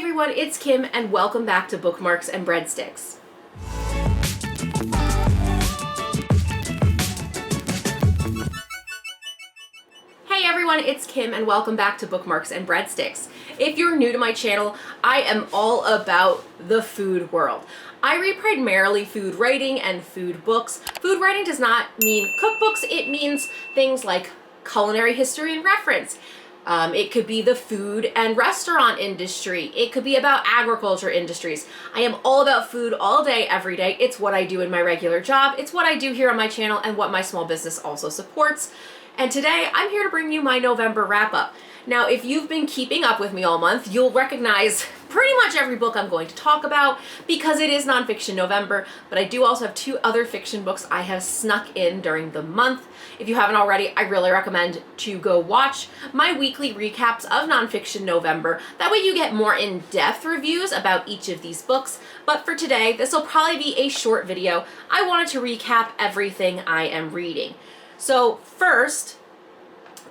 everyone, it's Kim and welcome back to Bookmarks and Breadsticks. Hey everyone, it's Kim and welcome back to Bookmarks and Breadsticks. If you're new to my channel, I am all about the food world. I read primarily food writing and food books. Food writing does not mean cookbooks, it means things like culinary history and reference. It could be the food and restaurant industry. It could be about agriculture industries. I am all about food all day, every day. It's what I do in my regular job. It's what I do here on my channel and what my small business also supports. And today I'm here to bring you my November wrap up. Now, if you've been keeping up with me all month, you'll recognize pretty much every book I'm going to talk about because it is Nonfiction November, but I do also have two other fiction books I have snuck in during the month. If you haven't already, I really recommend to go watch my weekly recaps of Nonfiction November. That way you get more in-depth reviews about each of these books. But for today, this will probably be a short video. I wanted to recap everything I am reading. So first,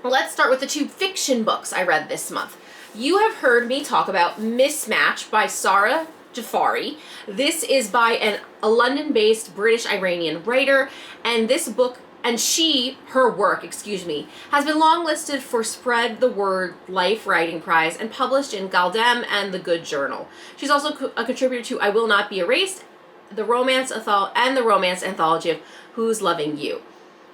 let's start with the two fiction books I read this month. You have heard me talk about Mismatch by Sarah Jafari. This is by a London-based British-Iranian writer, and this book, her work, has been longlisted for Spread the Word Life Writing Prize and published in Galdem and The Good Journal. She's also a contributor to I Will Not Be Erased, the romance anthology of Who's Loving You.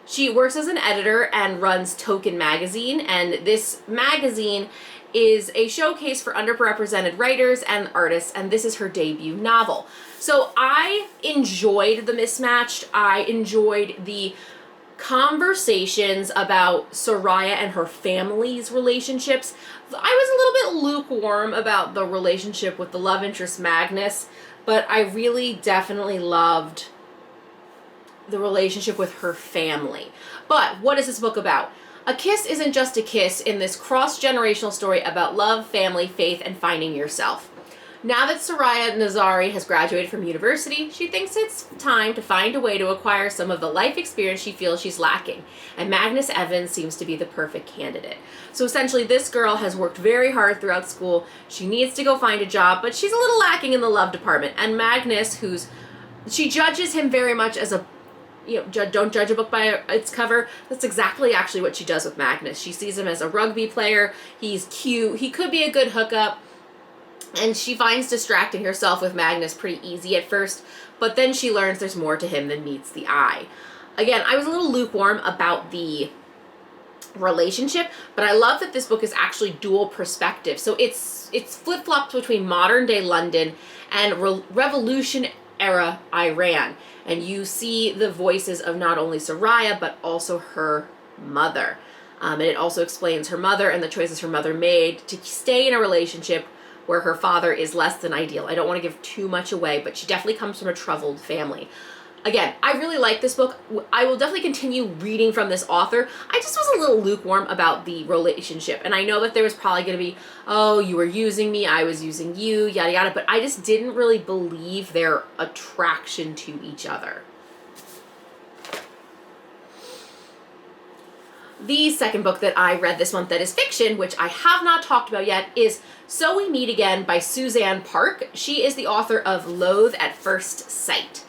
She works as an editor and runs Token Magazine, and this magazine is a showcase for underrepresented writers and artists, and this is her debut novel. So I enjoyed The Mismatched. I enjoyed the conversations about Soraya and her family's relationships. I was a little bit lukewarm about the relationship with the love interest Magnus, but I really definitely loved the relationship with her family. But what is this book about? A kiss isn't just a kiss in this cross-generational story about love, family, faith, and finding yourself. Now that Soraya Nazari has graduated from university, she thinks it's time to find a way to acquire some of the life experience she feels she's lacking, and Magnus Evans seems to be the perfect candidate. So essentially, this girl has worked very hard throughout school. She needs to go find a job, but she's a little lacking in the love department, and Magnus, she judges him very much as don't judge a book by its cover. That's exactly actually what she does with Magnus. She sees him as a rugby player. He's cute. He could be a good hookup. And she finds distracting herself with Magnus pretty easy at first, but then she learns there's more to him than meets the eye. Again, I was a little lukewarm about the relationship, but I love that this book is actually dual perspective. So it's flip-flops between modern day London and revolution era Iran. And you see the voices of not only Soraya, but also her mother. And it also explains her mother and the choices her mother made to stay in a relationship where her father is less than ideal. I don't want to give too much away, but she definitely comes from a troubled family. Again, I really like this book. I will definitely continue reading from this author. I just was a little lukewarm about the relationship. And I know that there was probably going to be, oh, you were using me, I was using you, yada yada. But I just didn't really believe their attraction to each other. The second book that I read this month that is fiction, which I have not talked about yet, is So We Meet Again by Suzanne Park. She is the author of Loathe at First Sight.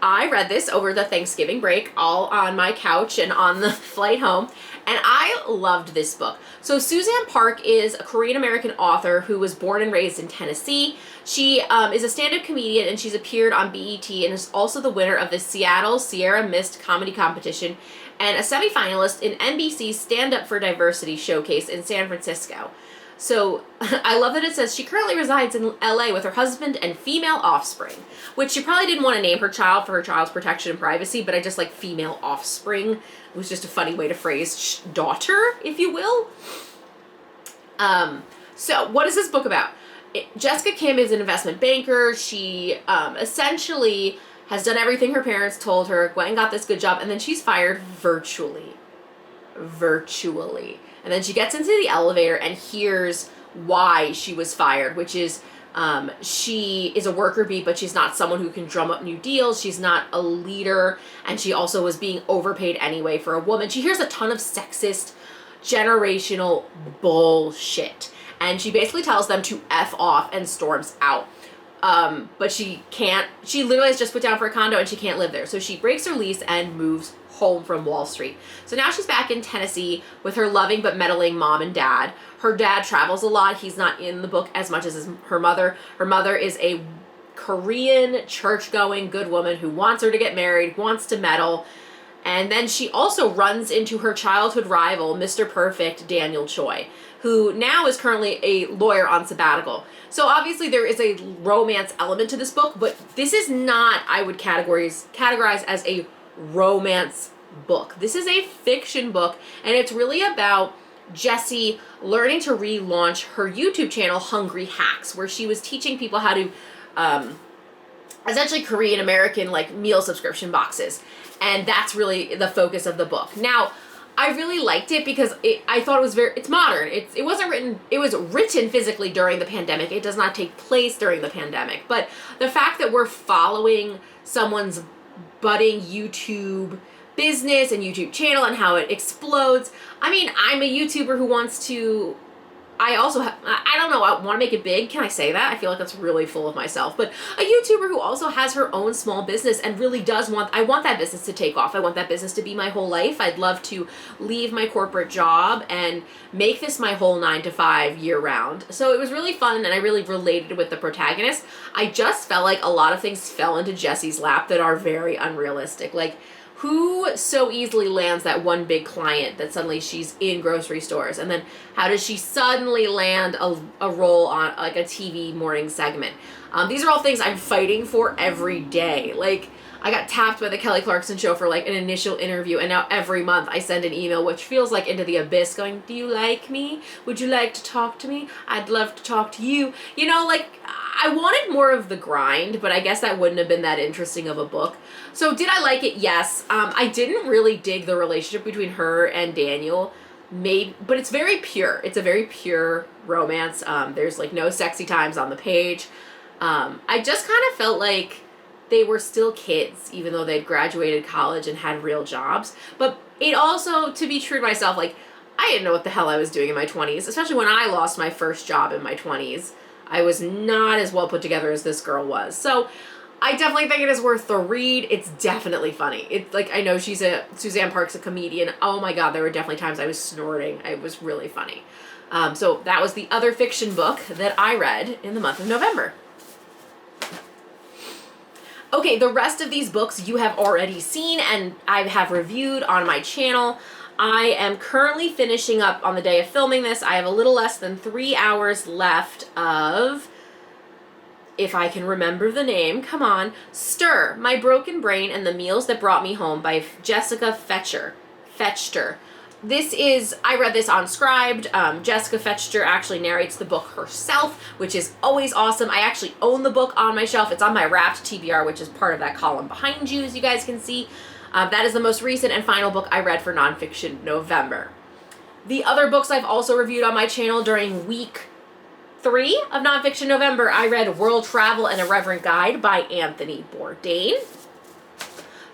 I read this over the Thanksgiving break, all on my couch and on the flight home, and I loved this book. So Suzanne Park is a Korean-American author who was born and raised in Tennessee. She is a stand-up comedian, and she's appeared on BET and is also the winner of the Seattle Sierra Mist Comedy Competition and a semifinalist in NBC's Stand Up for Diversity showcase in San Francisco. So I love that it says she currently resides in LA with her husband and female offspring, which she probably didn't want to name her child for her child's protection and privacy, but I just like female offspring. It was just a funny way to phrase daughter, if you will. So what is this book about? Jessica Kim is an investment banker. She essentially has done everything her parents told her, went and got this good job, and then she's fired virtually. And then she gets into the elevator and hears why she was fired, which is she is a worker bee, but she's not someone who can drum up new deals. She's not a leader, and she also was being overpaid anyway for a woman. She hears a ton of sexist, generational bullshit. and she basically tells them to F off and storms out. But she literally has just put down for a condo and she can't live there. So she breaks her lease and moves home from Wall Street. So now she's back in Tennessee with her loving but meddling mom and dad. Her dad travels a lot. He's not in the book as much as her mother. Her mother is a Korean church-going good woman who wants her to get married, wants to meddle. And then she also runs into her childhood rival, Mr. Perfect, Daniel Choi, who now is currently a lawyer on sabbatical. So obviously there is a romance element to this book, but this is not, I would categorize as a romance book. This is a fiction book, and it's really about Jessie learning to relaunch her YouTube channel, Hungry Hacks, where she was teaching people how to essentially Korean American like meal subscription boxes. And that's really the focus of the book. Now, I really liked it because I thought it's modern. It was written physically during the pandemic. It does not take place during the pandemic. But the fact that we're following someone's budding YouTube business and YouTube channel and how it explodes. I mean, I'm a YouTuber who wants to, I don't know, I want to make it big. Can I say that? I feel like that's really full of myself. But a YouTuber who also has her own small business and really does I want that business to take off. I want that business to be my whole life. I'd love to leave my corporate job and make this my whole 9-to-5 year round. So it was really fun and I really related with the protagonist. I just felt like a lot of things fell into Jessie's lap that are very unrealistic. Like, who so easily lands that one big client that suddenly she's in grocery stores? And then how does she suddenly land a role on like a TV morning segment? These are all things I'm fighting for every day. Like, I got tapped by the Kelly Clarkson show for like an initial interview, and now every month I send an email, which feels like into the abyss, going, do you like me? Would you like to talk to me? I'd love to talk to you. You know, like, I wanted more of the grind, but I guess that wouldn't have been that interesting of a book. So did I like it? Yes. I didn't really dig the relationship between her and Daniel, but it's very pure. It's a very pure romance. There's like no sexy times on the page. I just kind of felt like they were still kids, even though they'd graduated college and had real jobs. But it also, to be true to myself, like, I didn't know what the hell I was doing in my 20s, especially when I lost my first job in my 20s. I was not as well put together as this girl was. So I definitely think it is worth the read. It's definitely funny. It's like, I know Suzanne Park's a comedian. Oh my God, there were definitely times I was snorting. It was really funny. So that was the other fiction book that I read in the month of November. Okay, the rest of these books you have already seen and I have reviewed on my channel. I am currently finishing up on the day of filming this. I have a little less than 3 hours left of, if I can remember the name, come on, Stir, My Broken Brain and the Meals That Brought Me Home by Jessica Fetcher. I read this on Scribed. Jessica Fetcher actually narrates the book herself, which is always awesome. I actually own the book on my shelf. It's on my Wrapped TBR, which is part of that column behind you, as you guys can see. That is the most recent and final book I read for Nonfiction November. The other books I've also reviewed on my channel during week 3 of Nonfiction November, I read World Travel and Irreverent Guide by Anthony Bourdain.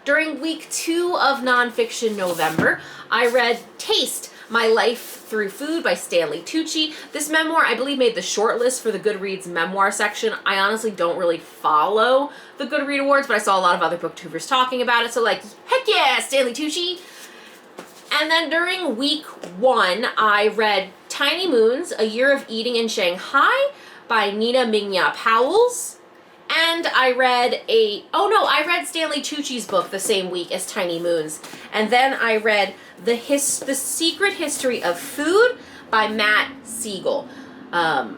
During week 2 of Nonfiction November, I read Taste, My Life Through Food by Stanley Tucci. This memoir, I believe, made the shortlist for the Goodreads memoir section. I honestly don't really follow the Goodreads Awards, but I saw a lot of other booktubers talking about it, so like, heck yeah, Stanley Tucci! And then during week 1, I read Tiny Moons, A Year of Eating in Shanghai by Menya Powell. And I read I read Stanley Tucci's book the same week as Tiny Moons. And then I read The Secret History of Food by Matt Siegel. I'm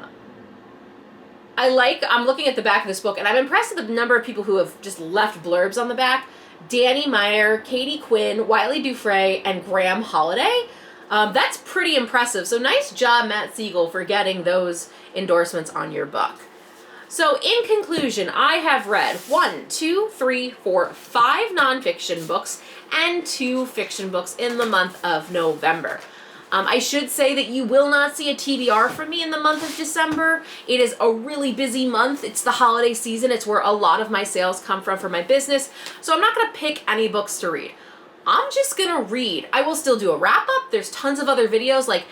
looking at the back of this book, and I'm impressed with the number of people who have just left blurbs on the back. Danny Meyer, Katie Quinn, Wiley Dufresne, and Graham Holiday. That's pretty impressive. So nice job, Matt Siegel, for getting those endorsements on your book. So in conclusion, I have read 5 nonfiction books and 2 fiction books in the month of November. I should say that you will not see a TBR from me in the month of December. It is a really busy month. It's the holiday season. It's where a lot of my sales come from for my business. So I'm not going to pick any books to read. I'm just going to read. I will still do a wrap up. There's tons of other videos. Like,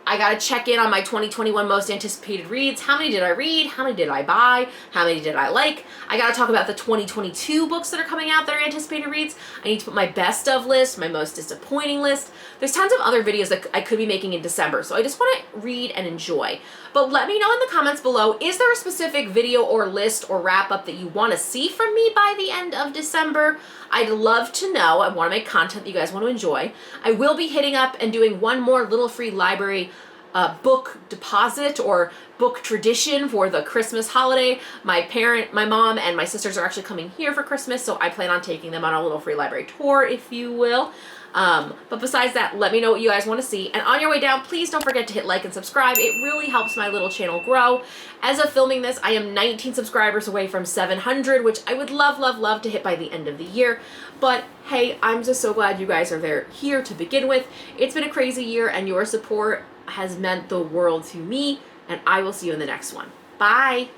I gotta check in on my 2021 most anticipated reads. How many did I read? How many did I buy? How many did I like? I gotta talk about the 2022 books that are coming out that are anticipated reads. I need to put my best of list, my most disappointing list. There's tons of other videos that I could be making in December, so I just wanna read and enjoy. But let me know in the comments below, is there a specific video or list or wrap up that you wanna see from me by the end of December? I'd love to know. I wanna make content that you guys wanna enjoy. I will be hitting up and doing one more little free library book deposit or book tradition for the Christmas holiday. My mom and my sisters are actually coming here for Christmas, so I plan on taking them on a little free library tour, if you will. But besides that, let me know what you guys want to see. And on your way down, please don't forget to hit like and subscribe. It really helps my little channel grow. As of filming this, I am 19 subscribers away from 700, which I would love, love, love to hit by the end of the year. But hey, I'm just so glad you guys are here to begin with. It's been a crazy year, and your support has meant the world to me, and I will see you in the next one. Bye.